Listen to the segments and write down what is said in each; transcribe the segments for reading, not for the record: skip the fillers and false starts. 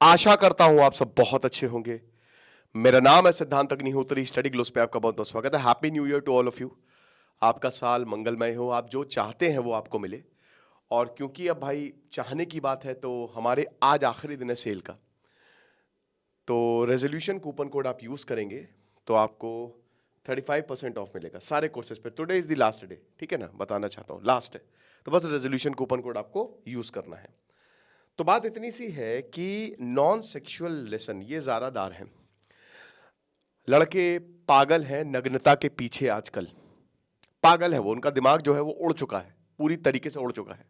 आशा करता हूं आप सब बहुत अच्छे होंगे। मेरा नाम है सिद्धांत अग्निहोत्री। स्टडी ग्लोस पे आपका बहुत बहुत स्वागत है। Happy new year to all of you. आपका साल मंगलमय हो, आप जो चाहते हैं वो आपको मिले। और क्योंकि अब भाई चाहने की बात है तो हमारे आज आखिरी दिन है सेल का, तो रेजोल्यूशन कूपन कोड आप यूज करेंगे तो आपको 35% ऑफ मिलेगा सारे कोर्सेज पे। Today is the last day, ठीक है ना, बताना चाहता हूँ लास्ट है, तो बस रेजोल्यूशन कूपन कोड आपको यूज करना है। तो बात इतनी सी है कि नॉन सेक्सुअल लेसन ये ज़्यादादार हैं। लड़के पागल हैं नग्नता के पीछे, आजकल पागल है वो, उनका दिमाग जो है वो उड़ चुका है, पूरी तरीके से उड़ चुका है।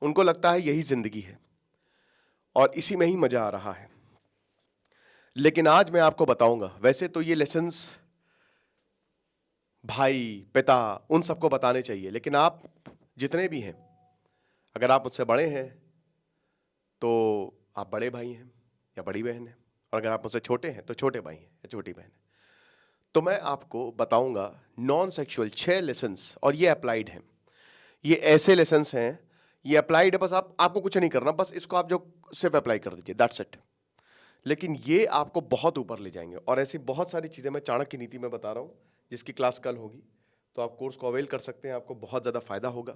उनको लगता है यही जिंदगी है और इसी में ही मजा आ रहा है। लेकिन आज मैं आपको बताऊंगा, वैसे तो ये लेसन्स भाई पिता उन सबको बताने चाहिए, लेकिन आप जितने भी हैं, अगर आप मुझसे बड़े हैं तो आप बड़े भाई हैं या बड़ी बहन है, और अगर आप मुझसे छोटे हैं तो छोटे भाई हैं या छोटी बहन है। तो मैं आपको बताऊंगा नॉन सेक्सुअल 6 लेसन्स, और ये अप्लाइड हैं। ये ऐसे लेसन्स हैं, ये अप्लाइड है, बस आपको कुछ नहीं करना, बस इसको आप जो सिर्फ अप्लाई कर दीजिए, दैट्स इट। लेकिन ये आपको बहुत ऊपर ले जाएंगे, और ऐसी बहुत सारी चीजें मैं चाणक्य नीति में बता रहा हूं, जिसकी क्लास कल होगी, तो आप कोर्स को अवेल कर सकते हैं, आपको बहुत ज्यादा फायदा होगा।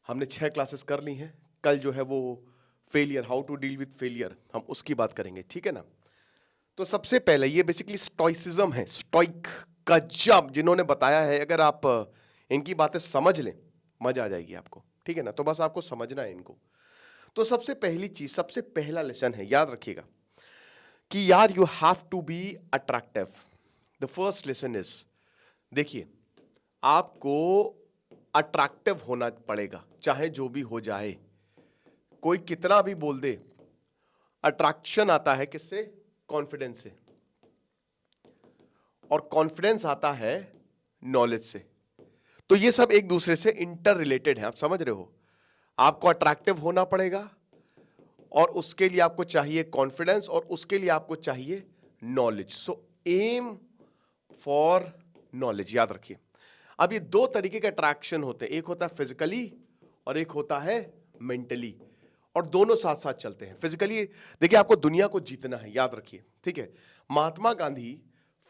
हमने 6 क्लासेस कर ली हैं, कल जो है वो failure, how to deal with failure, हम उसकी बात करेंगे, ठीक है ना। तो सबसे पहले ये बेसिकली स्टोइसिज्म है, स्टोइक का जब जिन्होंने बताया है, अगर आप इनकी बातें समझ लें मजा आ जाएगी आपको, ठीक है ना। तो बस आपको समझना है इनको। तो सबसे पहली चीज, सबसे पहला लेसन है, याद रखिएगा कि यार you have to be attractive. The first lesson is, देखिए आपको अट्रैक्टिव होना पड़ेगा, चाहे जो भी हो जाए, कोई कितना भी बोल दे। अट्रैक्शन आता है किससे? कॉन्फिडेंस से, और कॉन्फिडेंस आता है नॉलेज से। तो ये सब एक दूसरे से इंटर रिलेटेड है, आप समझ रहे हो। आपको अट्रैक्टिव होना पड़ेगा, और उसके लिए आपको चाहिए कॉन्फिडेंस, और उसके लिए आपको चाहिए knowledge. So aim for knowledge, याद रखिए। अब ये दो तरीके के अट्रैक्शन होते हैं, एक होता है फिजिकली और एक होता है मेंटली, और दोनों साथ साथ चलते हैं। फिजिकली देखिए, आपको दुनिया को जीतना है, याद रखिए, ठीक है। महात्मा गांधी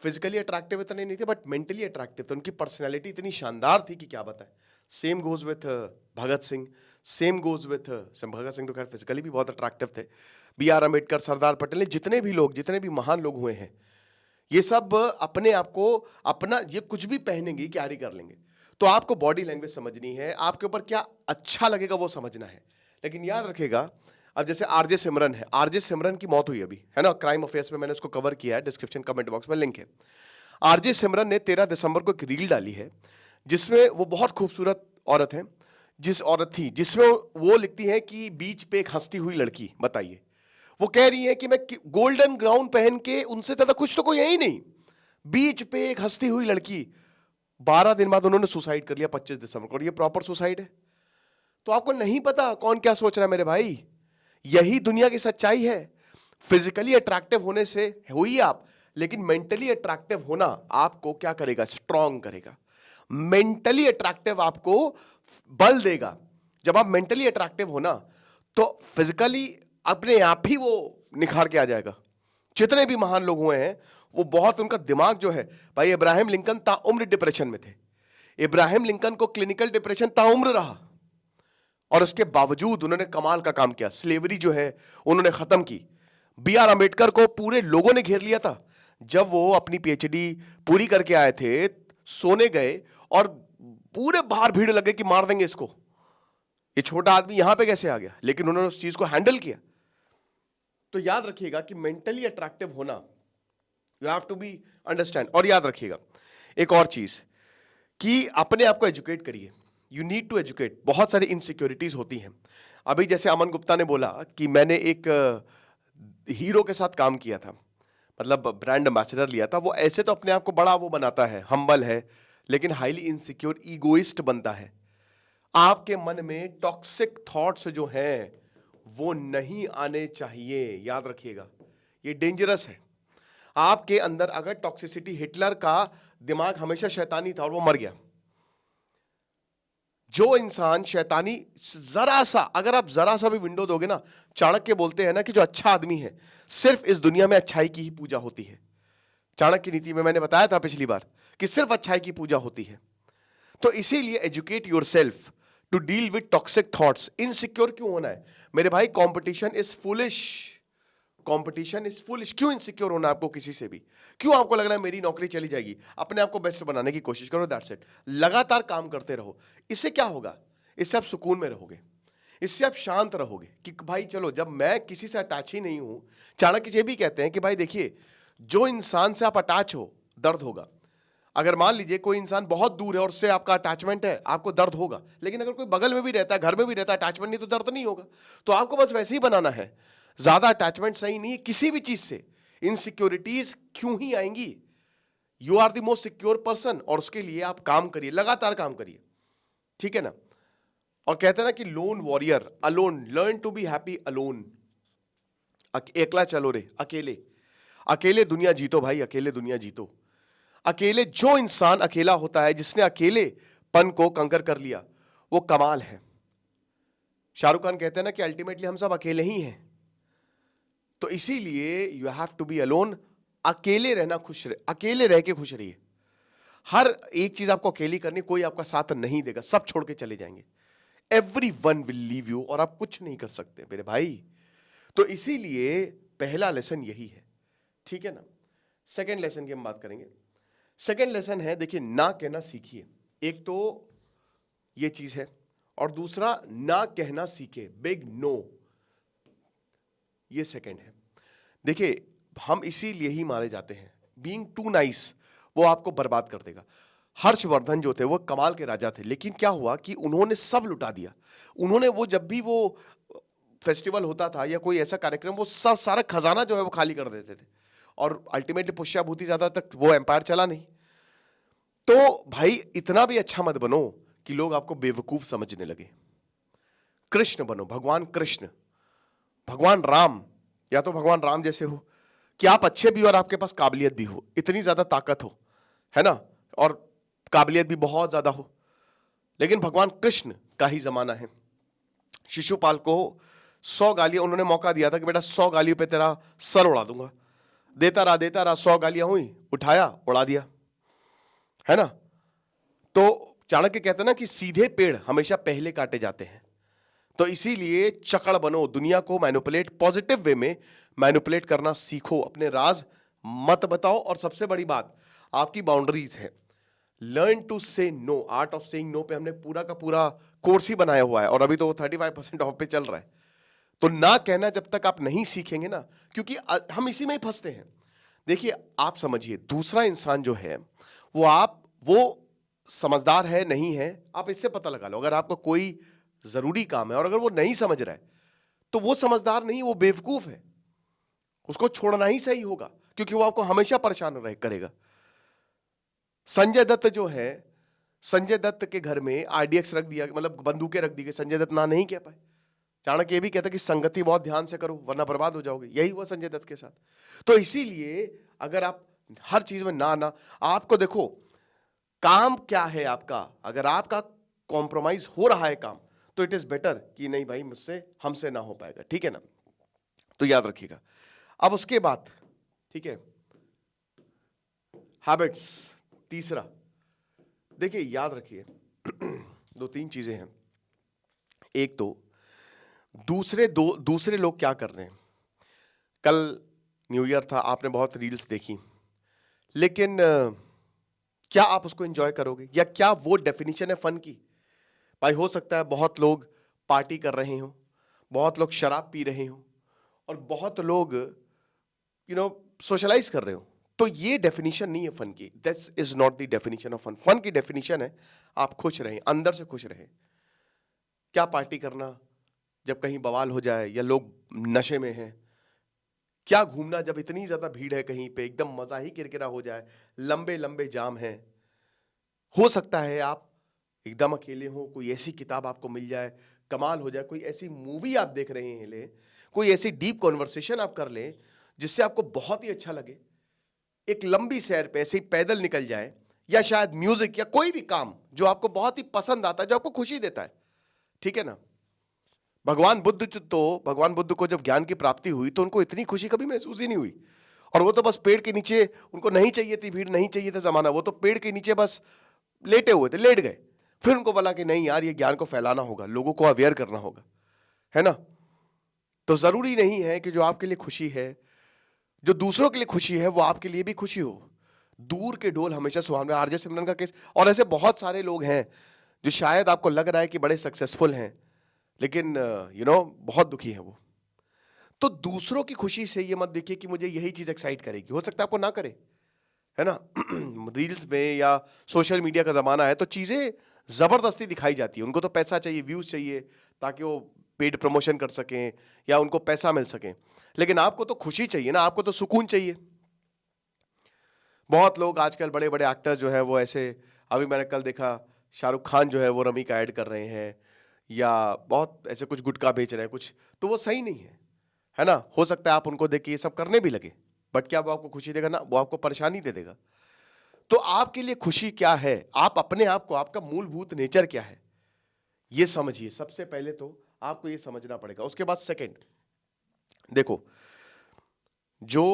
फिजिकली अट्रैक्टिव इतने नहीं थे, बट मेंटली अट्रैक्टिव थे। उनकी पर्सनैलिटी इतनी शानदार थी कि क्या बताएं। Same goes with Bhagat Singh, same goes with Bhagat Singh तो खैर फिजिकली भी बहुत अट्रैक्टिव थे। बी आर अम्बेडकर, सरदार पटेल, जितने भी लोग, जितने भी महान लोग हुए हैं, ये सब अपने आप को, अपना ये कुछ भी पहनेंगे कैरी कर लेंगे। तो आपको बॉडी लैंग्वेज समझनी है, आपके ऊपर क्या अच्छा लगेगा वो समझना है। लेकिन याद रखिएगा, अब जैसे आरजे सिमरन है, आरजे सिमरन की मौत हुई अभी, है ना, क्राइम अफेयर्स में मैंने उसको कवर किया है, डिस्क्रिप्शन कमेंट बॉक्स में लिंक है। आरजे सिमरन ने 13 दिसंबर को एक रील डाली है, जिसमें वो बहुत खूबसूरत औरत है, जिसमें वो लिखती है कि बीच पे एक हंसती हुई लड़की, बताइए। वो कह रही है कि मैं गोल्डन ग्राउंड पहन के उनसे ज्यादा खुश तो कोई है ही नहीं, बीच पे एक हंसती हुई लड़की। 12 दिन बाद उन्होंने सुसाइड कर लिया, 25 दिसंबर को, और ये प्रॉपर सुसाइड है। तो आपको नहीं पता कौन क्या सोच रहा है मेरे भाई, यही दुनिया की सच्चाई है। फिजिकली अट्रैक्टिव होने से हुई आप, लेकिन मेंटली अट्रैक्टिव होना आपको क्या करेगा? स्ट्रांग करेगा। मेंटली अट्रैक्टिव आपको बल देगा। जब आप मेंटली अट्रैक्टिव होना, तो फिजिकली अपने आप ही वो निखार के आ जाएगा। जितने भी महान लोग हुए हैं, वो बहुत, उनका दिमाग जो है, भाई इब्राहिम लिंकन ताउम्र डिप्रेशन में थे। इब्राहिम लिंकन को क्लिनिकल डिप्रेशन ताउम्र रहा, और उसके बावजूद उन्होंने कमाल का काम किया, स्लेवरी जो है उन्होंने खत्म की। बी आर अम्बेडकर को पूरे लोगों ने घेर लिया था, जब वो अपनी पीएचडी पूरी करके आए थे, सोने गए और पूरे बाहर भीड़ लगे कि मार देंगे इसको, ये छोटा आदमी यहां पे कैसे आ गया, लेकिन उन्होंने उस चीज को हैंडल किया। तो याद रखिएगा कि मेंटली अट्रैक्टिव होना, you have to be understand. और याद रखिएगा एक और चीज, कि अपने आप को एजुकेट करिए, यू नीड टू एजुकेट। बहुत सारी इनसिक्योरिटीज होती हैं। अभी जैसे अमन गुप्ता ने बोला कि मैंने एक हीरो के साथ काम किया था, मतलब ब्रांड एम्बेसडर लिया था। वो ऐसे तो अपने आप को बड़ा वो बनाता है, हम्बल है, लेकिन हाईली इनसिक्योर, ईगोइस्ट बनता है। आपके मन में टॉक्सिक थॉट्स जो हैं वो नहीं आने चाहिए, याद रखिएगा, ये डेंजरस है। आपके अंदर अगर टॉक्सिसिटी, हिटलर का दिमाग हमेशा शैतानी था और वो मर गया, जो इंसान शैतानी, जरा सा, अगर आप जरा सा भी विंडो दोगे ना, चाणक्य बोलते हैं ना कि जो अच्छा आदमी है सिर्फ इस दुनिया में अच्छाई की ही पूजा होती है। चाणक्य नीति में मैंने बताया था पिछली बार कि सिर्फ अच्छाई की पूजा होती है। तो इसीलिए educate yourself to deal with toxic thoughts. Insecure क्यों होना है मेरे भाई? Competition is foolish, competition is foolish. क्यों इनसिक्योर होना आपको किसी से भी? क्यों आपको लग रहा है मेरी नौकरी चली जाएगी? अपने आप को बेस्ट बनाने की कोशिश करो, दैट्स इट। लगातार काम करते रहो। इससे क्या होगा? इससे आप सुकून में रहोगे, इससे आप शांत रहोगे कि भाई चलो, जब मैं किसी से अटैच ही नहीं हूं। चाणक्य ये भी कहते हैं कि भाई देखिए, जो इंसान से आप अटैच हो दर्द होगा। अगर मान लीजिए कोई इंसान बहुत दूर है और उससे आपका अटैचमेंट है, आपको दर्द होगा। लेकिन अगर कोई बगल में भी रहता है, घर में भी रहता है, अटैचमेंट नहीं तो दर्द नहीं होगा। तो आपको बस वैसे ही बनाना है। ज्यादा अटैचमेंट सही नहीं है किसी भी चीज से। इनसिक्योरिटीज क्यों ही आएंगी? You are the most secure person, और उसके लिए आप काम करिए, लगातार काम करिए, ठीक है ना। और कहते हैं ना कि lone warrior, alone, learn to be happy alone. एकला चलो रे, अकेले। अकेले दुनिया जीतो भाई, अकेले दुनिया जीतो। अकेले, जो इंसान अकेला होता है, जिसने अकेलेपन को कंकर कर लिया, वो कमाल है। शाहरुख खान कहते हैं ना कि अल्टीमेटली हम सब अकेले ही हैं। तो इसीलिए you have to be alone. अकेले रहना खुश रहे, अकेले रह के खुश रहिए। हर एक चीज आपको अकेली करनी, कोई आपका साथ नहीं देगा, सब छोड़ के चले जाएंगे। एवरीवन विल लीव यू, और आप कुछ नहीं कर सकते मेरे भाई। तो इसीलिए पहला लेसन यही है, ठीक है ना। सेकेंड लेसन की हम बात करेंगे। सेकेंड लेसन है, देखिए, ना कहना सीखिए। एक तो ये चीज है, और दूसरा ना कहना सीखे, बिग नो, ये सेकेंड है। देखिए, हम इसीलिए ही मारे जाते हैं। बीइंग टू नाइस वो आपको बर्बाद कर देगा। हर्षवर्धन जो थे वो कमाल के राजा थे, लेकिन क्या हुआ कि उन्होंने सब लुटा दिया। उन्होंने, वो जब भी वो फेस्टिवल होता था या कोई ऐसा कार्यक्रम, वो सब सारा खजाना जो है वो खाली कर देते थे, और अल्टीमेटली पुष्याभूति ज्यादा तक वो एम्पायर चला नहीं। तो भाई इतना भी अच्छा मत बनो कि लोग आपको बेवकूफ समझने लगे। कृष्ण बनो, भगवान कृष्ण, भगवान राम, या तो भगवान राम जैसे हो कि आप अच्छे भी हो और आपके पास काबिलियत भी हो, इतनी ज्यादा ताकत हो, है ना, और काबिलियत भी बहुत ज्यादा हो। लेकिन भगवान कृष्ण का ही जमाना है। शिशुपाल को 100 गालियां, उन्होंने मौका दिया था कि बेटा 100 गालियों पे तेरा सर उड़ा दूंगा। देता रहा, 100 गालियां हुई, उठाया, उड़ा दिया, है ना। तो चाणक्य कहते हैं ना कि सीधे पेड़ हमेशा पहले काटे जाते हैं। तो इसीलिए चकड़ बनो, दुनिया को मैनिपुलेट, पॉजिटिव वे में मैनिपुलेट करना सीखो, अपने राज मत बताओ। और सबसे बड़ी बात, आपकी बाउंड्रीज है। Learn to say no, art of saying no पे हमने पूरा का पूरा कोर्स ही बनाया हुआ है, और अभी तो 35% ऑफ पे चल रहा है। तो ना कहना जब तक आप नहीं सीखेंगे ना, क्योंकि हम इसी में ही फंसते हैं। देखिए, आप समझिए, दूसरा इंसान जो है वो समझदार है नहीं है, आप इससे पता लगा लो। अगर आपका कोई जरूरी काम है और अगर वो नहीं समझ रहा है, तो वो समझदार नहीं, वो बेवकूफ है। उसको छोड़ना ही सही होगा, क्योंकि वो आपको हमेशा परेशान करेगा। संजय दत्त जो है, संजय दत्त के घर में आरडीएक्स रख दिया, मतलब बंदूकें रख दी गई, संजय दत्त ना नहीं कह पाए। चाणक्य ये भी कहता कि संगति बहुत ध्यान से करो वरना बर्बाद हो जाओगे। यही हुआ संजय दत्त के साथ। तो इसीलिए अगर आप हर चीज में ना, आपको देखो काम क्या है आपका, अगर आपका कॉम्प्रोमाइज हो रहा है काम, तो इट इज बेटर कि नहीं भाई, मुझसे हमसे ना हो पाएगा, ठीक है ना। तो याद रखिएगा। अब उसके बाद, ठीक है, हैबिट्स, तीसरा, देखिए याद रखिए, 2-3 चीजें हैं। एक तो दूसरे लोग क्या कर रहे हैं। कल न्यू ईयर था, आपने बहुत रील्स देखी, लेकिन क्या आप उसको एंजॉय करोगे? या क्या वो डेफिनेशन है फन की? भाई हो सकता है बहुत लोग पार्टी कर रहे हो, बहुत लोग शराब पी रहे हो, और बहुत लोग सोशलाइज कर रहे हो। तो ये डेफिनेशन नहीं है फन की। This is not the definition of fun. Fun की डेफिनेशन है आप खुश रहें, अंदर से खुश रहें। क्या पार्टी करना जब कहीं बवाल हो जाए या लोग नशे में हैं? क्या घूमना जब इतनी ज्यादा भीड़ है कहीं पे, एकदम मजा ही किरकिरा हो जाए, लंबे लंबे जाम हैं? हो सकता है आप एकदम अकेले हो, कोई ऐसी किताब आपको मिल जाए, कमाल हो जाए, कोई ऐसी मूवी आप देख रहे हैं ले, कोई ऐसी डीप कॉन्वर्सेशन आप कर लें जिससे आपको बहुत ही अच्छा लगे, एक लंबी सैर पे ऐसे ही पैदल निकल जाए, या शायद म्यूजिक, या कोई भी काम जो आपको बहुत ही पसंद आता है, जो आपको खुशी देता है, ठीक है ना। भगवान बुद्ध को जब ज्ञान की प्राप्ति हुई तो उनको इतनी खुशी कभी महसूस ही नहीं हुई, और वो तो बस पेड़ के नीचे, उनको नहीं चाहिए थी भीड़, नहीं चाहिए था जमाना, वो तो पेड़ के नीचे बस लेटे हुए थे, लेट गए। फिर उनको बोला कि नहीं यार, ये ज्ञान को फैलाना होगा, लोगों को अवेयर करना होगा, है ना। तो जरूरी नहीं है कि जो आपके लिए खुशी है, जो दूसरों के लिए खुशी है, वो आपके लिए भी खुशी हो। दूर के ढोल हमेशा सुहावने। आरजे सिमरन का केस, और ऐसे बहुत सारे लोग हैं जो शायद आपको लग रहा है कि बड़े सक्सेसफुल हैं, लेकिन बहुत दुखी है वो। तो दूसरों की खुशी से ये मत देखिए कि मुझे यही चीज एक्साइट करेगी, हो सकता है आपको ना करे, है ना। रील्स में या सोशल मीडिया का जमाना है तो चीजें जबरदस्ती दिखाई जाती है, उनको तो पैसा चाहिए, व्यूज चाहिए, ताकि वो पेड प्रमोशन कर सकें या उनको पैसा मिल सके। लेकिन आपको तो खुशी चाहिए ना, आपको तो सुकून चाहिए। बहुत लोग आजकल बड़े बड़े एक्टर्स जो है वो ऐसे, अभी मैंने कल देखा शाहरुख खान जो है वो रमी का ऐड कर रहे हैं, या बहुत ऐसे कुछ गुटखा बेच रहे हैं कुछ, तो वो सही नहीं है ना। हो सकता है आप उनको देख के ये सब करने भी लगे, बट क्या वो आपको खुशी देगा? ना, वो आपको परेशानी दे देगा। तो आपके लिए खुशी क्या है? आप अपने आप को, आपका मूलभूत नेचर क्या है, ये समझिए। सबसे पहले तो आपको ये समझना पड़ेगा। उसके बाद सेकंड, देखो, जो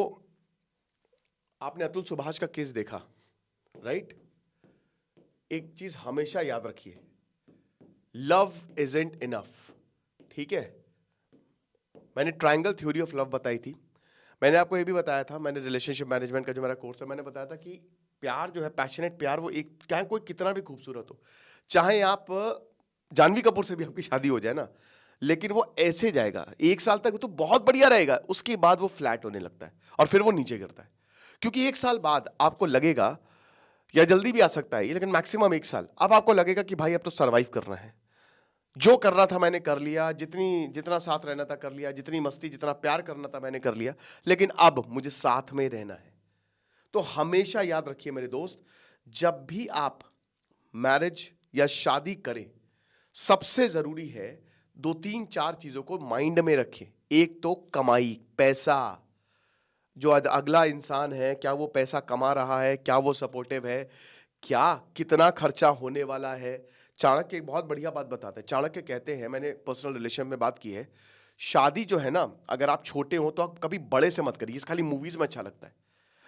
आपने अतुल सुभाष का केस देखा, राइट, एक चीज हमेशा याद रखिए, लव इजंट इनफ, ठीक है। मैंने ट्रायंगल थ्योरी ऑफ लव बताई थी, मैंने आपको ये भी बताया था, मैंने रिलेशनशिप मैनेजमेंट का जो मेरा कोर्स है, मैंने बताया था कि प्यार जो है, पैशनेट प्यार, वो एक, चाहे कोई कितना भी खूबसूरत हो, चाहे आप जानवी कपूर से भी आपकी शादी हो जाए ना, लेकिन वो ऐसे जाएगा, 1 साल तक तो बहुत बढ़िया रहेगा, उसके बाद वो फ्लैट होने लगता है और फिर वो नीचे गिरता है। क्योंकि 1 साल बाद आपको लगेगा, या जल्दी भी आ सकता है, लेकिन मैक्सिमम 1 साल, अब आपको लगेगा कि भाई अब तो सरवाइव करना है, जो करना था मैंने कर लिया, जितना साथ रहना था कर लिया, जितनी मस्ती, जितना प्यार करना था मैंने कर लिया, लेकिन अब मुझे साथ में रहना है। तो हमेशा याद रखिए मेरे दोस्त, जब भी आप मैरिज या शादी करें, सबसे जरूरी है 2 3 4 चीजों को माइंड में रखें। एक तो कमाई, पैसा, जो अगला इंसान है, क्या वो पैसा कमा रहा है, क्या वो सपोर्टिव है, क्या कितना खर्चा होने वाला है। चाणक्य एक बहुत बढ़िया बात बताते हैं। चाणक्य कहते हैं, मैंने पर्सनल रिलेशन में बात की है, शादी जो है ना, अगर आप छोटे हो तो आप कभी बड़े से मत करिए, खाली मूवीज में अच्छा लगता है।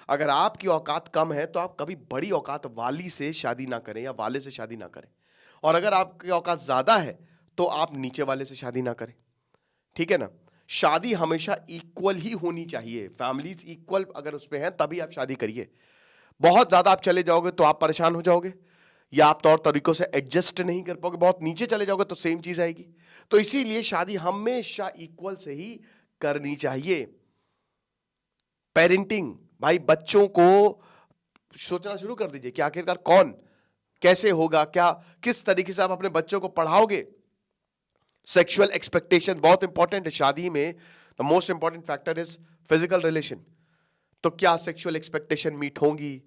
अगर आपकी औकात कम है तो आप कभी बड़ी औकात वाली से शादी ना करें या वाले से शादी ना करें, और अगर आपकी औकात ज्यादा है तो आप नीचे वाले से शादी ना करें, ठीक है ना। शादी हमेशा इक्वल ही होनी चाहिए, फैमिलीज इक्वल अगर उसमें हैं तभी आप शादी करिए। बहुत ज्यादा आप चले जाओगे तो आप परेशान हो जाओगे, या आप तौर तरीकों से एडजस्ट नहीं कर पाओगे, बहुत नीचे चले जाओगे तो सेम चीज आएगी। तो इसीलिए शादी हमेशा इक्वल से ही करनी चाहिए। पेरेंटिंग, भाई बच्चों को सोचना शुरू कर दीजिए कि आखिरकार कौन कैसे होगा, क्या किस तरीके से आप अपने बच्चों को पढ़ाओगे। सेक्सुअल एक्सपेक्टेशन बहुत इंपॉर्टेंट है शादी में। The most important factor is physical relation. तो क्या सेक्सुअल एक्सपेक्टेशन मीट होंगी,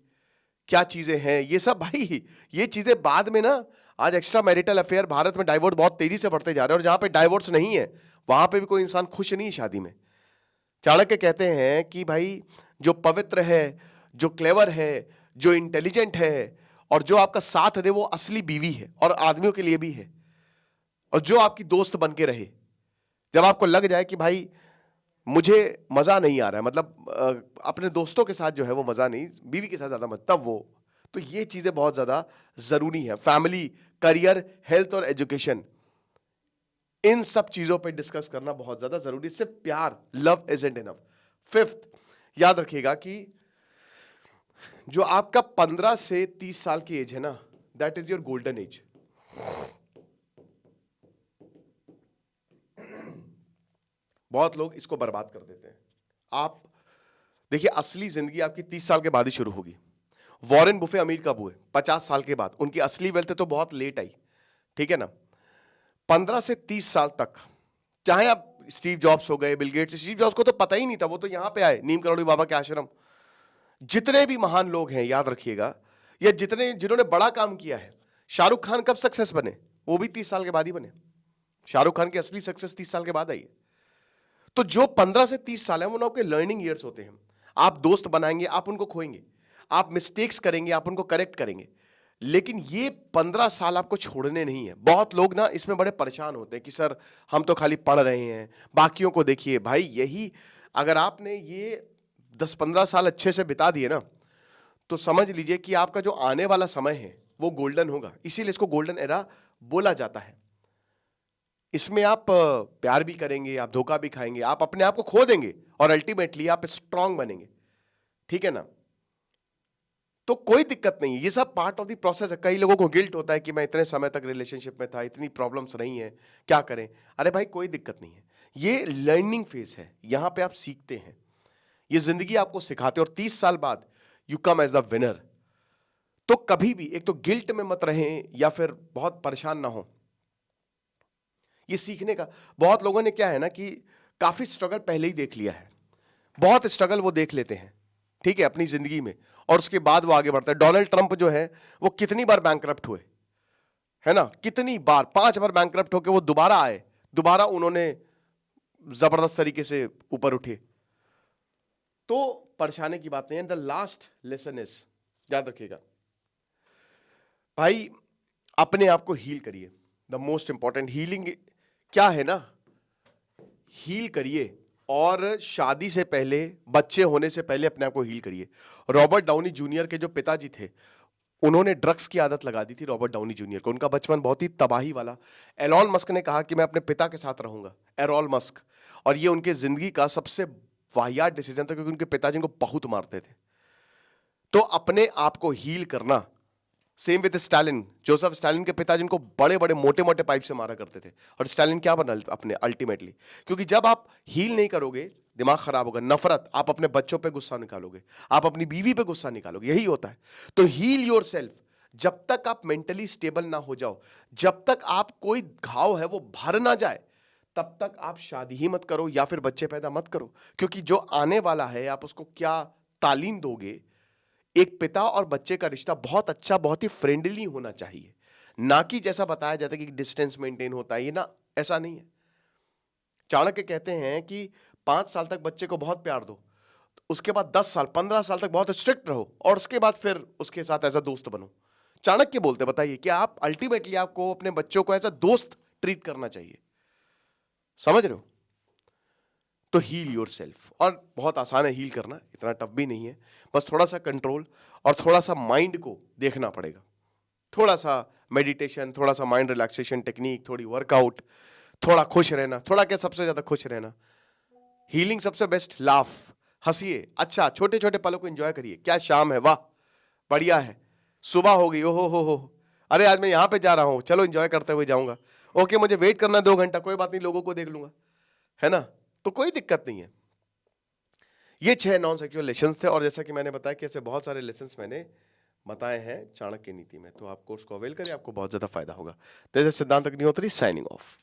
क्या चीजें हैं, ये सब भाई, ये चीजें बाद में ना। आज एक्स्ट्रा मैरिटल अफेयर, भारत में डाइवोर्स बहुत तेजी से बढ़ते जा रहे हैं, और जहां पे डाइवोर्स नहीं है वहां पे भी कोई इंसान खुश नहीं है शादी में। चाणक्य कहते हैं कि भाई जो पवित्र है, जो क्लेवर है, जो इंटेलिजेंट है, और जो आपका साथ दे, वो असली बीवी है, और आदमियों के लिए भी है। और जो आपकी दोस्त बन के रहे, जब आपको लग जाए कि भाई मुझे मजा नहीं आ रहा है, मतलब अपने दोस्तों के साथ जो है वो मजा नहीं, बीवी के साथ ज्यादा मजा, तब वो। तो ये चीजें बहुत ज्यादा जरूरी है। फैमिली, करियर, हेल्थ और एजुकेशन, इन सब चीजों पे डिस्कस करना बहुत ज्यादा जरूरी। सिर्फ प्यार, लव इजंट इनफ। फिफ्थ, याद रखिएगा कि जो आपका 15 से 30 साल की एज है ना, that is your golden age. बहुत लोग इसको बर्बाद कर देते हैं। आप देखिए, असली जिंदगी आपकी 30 साल के बाद ही शुरू होगी। वॉरेन बुफे अमीर कब हुए? 50 साल के बाद। उनकी असली वेल्थ तो बहुत लेट आई, ठीक है ना। 15 से 30 साल तक, चाहे आप स्टीव जॉब्स हो गए, बिल गेट्स, स्टीव जॉब्स को तो पता ही नहीं था, वो तो यहां पे आए नीम करोड़ी बाबा के आश्रम। जितने भी महान लोग हैं याद रखिएगा, या जिन्होंने बड़ा काम किया है, शाहरुख खान कब सक्सेस बने? वो भी 30 साल के बाद ही बने। शाहरुख खान की असली सक्सेस 30 साल के बाद आई है। तो जो 15 से 30 साल है वो आपके लर्निंग ईयर्स होते हैं। आप दोस्त बनाएंगे, आप उनको खोएंगे। आप मिस्टेक्स करेंगे, आप उनको करेक्ट करेंगे, लेकिन ये 15 साल आपको छोड़ने नहीं है। बहुत लोग ना इसमें बड़े परेशान होते हैं कि सर हम तो खाली पढ़ रहे हैं, बाकियों को देखिए। भाई यही अगर आपने ये 10-15 साल अच्छे से बिता दिए ना, तो समझ लीजिए कि आपका जो आने वाला समय है वो गोल्डन होगा। इसीलिए इसको गोल्डन एरा बोला जाता है। इसमें आप प्यार भी करेंगे, आप धोखा भी खाएंगे, आप अपने आप को खो देंगे और अल्टीमेटली आप स्ट्रांग बनेंगे। ठीक है ना? तो कोई दिक्कत नहीं है, ये सब पार्ट ऑफ द प्रोसेस है। कई लोगों को गिल्ट होता है कि मैं इतने समय तक रिलेशनशिप में था, इतनी प्रॉब्लम्स नहीं है, क्या करें? अरे भाई कोई दिक्कत नहीं है, ये लर्निंग फेज है, यहां पे आप सीखते हैं, ये जिंदगी आपको सिखाते हैं और 30 साल बाद you come as the winner. तो कभी भी एक तो गिल्ट में मत रहें या फिर बहुत परेशान ना हो। ये सीखने का, बहुत लोगों ने क्या है ना कि काफी स्ट्रगल पहले ही देख लिया है, बहुत स्ट्रगल वो देख लेते हैं, ठीक है, अपनी जिंदगी में, और उसके बाद वो आगे बढ़ता है। डोनाल्ड ट्रंप जो है वो कितनी बार बैंकरप्ट हुए, है ना, कितनी बार, 5 बार बैंकरप्ट होके वो दोबारा आए, दोबारा उन्होंने जबरदस्त तरीके से ऊपर उठे। तो परेशानी की बात नहीं है। द लास्ट लेसन इज, याद रखिएगा भाई, अपने आप को हील करिए। द मोस्ट इंपॉर्टेंट हीलिंग क्या है ना, हील करिए, और शादी से पहले, बच्चे होने से पहले अपने आप को हील करिए। रॉबर्ट डाउनी जूनियर के जो पिताजी थे, उन्होंने ड्रग्स की आदत लगा दी थी रॉबर्ट डाउनी जूनियर को। उनका बचपन बहुत ही तबाही वाला। एलॉन मस्क ने कहा कि मैं अपने पिता के साथ रहूंगा, एरॉल मस्क, और ये उनके जिंदगी का सबसे वाहियात डिसीजन था क्योंकि उनके पिताजी को बहुत मारते थे। तो अपने आप को हील करना। Same with Stalin, Joseph Stalin के पिताजी उनको बड़े बड़े मोटे मोटे पाइप से मारा करते थे, और स्टालिन क्या बना अपने अल्टीमेटली, क्योंकि जब आप हील नहीं करोगे दिमाग खराब होगा। नफरत, आप अपने बच्चों पे गुस्सा निकालोगे, आप अपनी बीवी पे गुस्सा निकालोगे, यही होता है। तो हील योरसेल्फ। जब तक आप मेंटली स्टेबल ना हो जाओ, जब तक आप कोई घाव है वो भर ना जाए, तब तक आप शादी ही मत करो या फिर बच्चे पैदा मत करो, क्योंकि जो आने वाला है आप उसको क्या तालीम दोगे। एक पिता और बच्चे का रिश्ता बहुत अच्छा, बहुत ही फ्रेंडली होना चाहिए, ना कि जैसा बताया जाता है कि डिस्टेंस मेंटेन होता है, ये ना, ऐसा नहीं है। चाणक्य कहते हैं कि 5 साल तक बच्चे को बहुत प्यार दो, उसके बाद 10 साल 15 साल तक बहुत स्ट्रिक्ट रहो, और उसके बाद फिर उसके साथ एज अ दोस्त बनो। चाणक्य बोलते, बताइए कि आप अल्टीमेटली आपको अपने बच्चों को एज अ दोस्त ट्रीट करना चाहिए। समझ रहे हो? तो हील योरसेल्फ, और बहुत आसान है हील करना, इतना टफ भी नहीं है। बस थोड़ा सा कंट्रोल और थोड़ा सा माइंड को देखना पड़ेगा, थोड़ा सा मेडिटेशन, थोड़ा सा माइंड रिलैक्सेशन टेक्निक, थोड़ी वर्कआउट, थोड़ा खुश रहना, थोड़ा क्या, सबसे ज्यादा खुश रहना। हीलिंग सबसे बेस्ट, लाफ, हंसिए, अच्छा, छोटे छोटे पलों को एंजॉय करिए। क्या शाम है, वाह बढ़िया है, सुबह हो गई, ओहो हो, अरे आज मैं यहां पे जा रहा हूं, चलो एंजॉय करते हुए जाऊंगा, ओके मुझे वेट करना 2 घंटा, कोई बात नहीं, लोगों को देख लूंगा, है ना, तो कोई दिक्कत नहीं है। ये 6 नॉन सेक्सुअल लेसन्स थे, और जैसा कि मैंने बताया कि ऐसे बहुत सारे लेसन्स मैंने बताए हैं चाणक्य नीति में, तो आप कोर्स को अवेल करें, आपको बहुत ज्यादा फायदा होगा। तो सिद्धांत अग्निहोत्री साइनिंग ऑफ।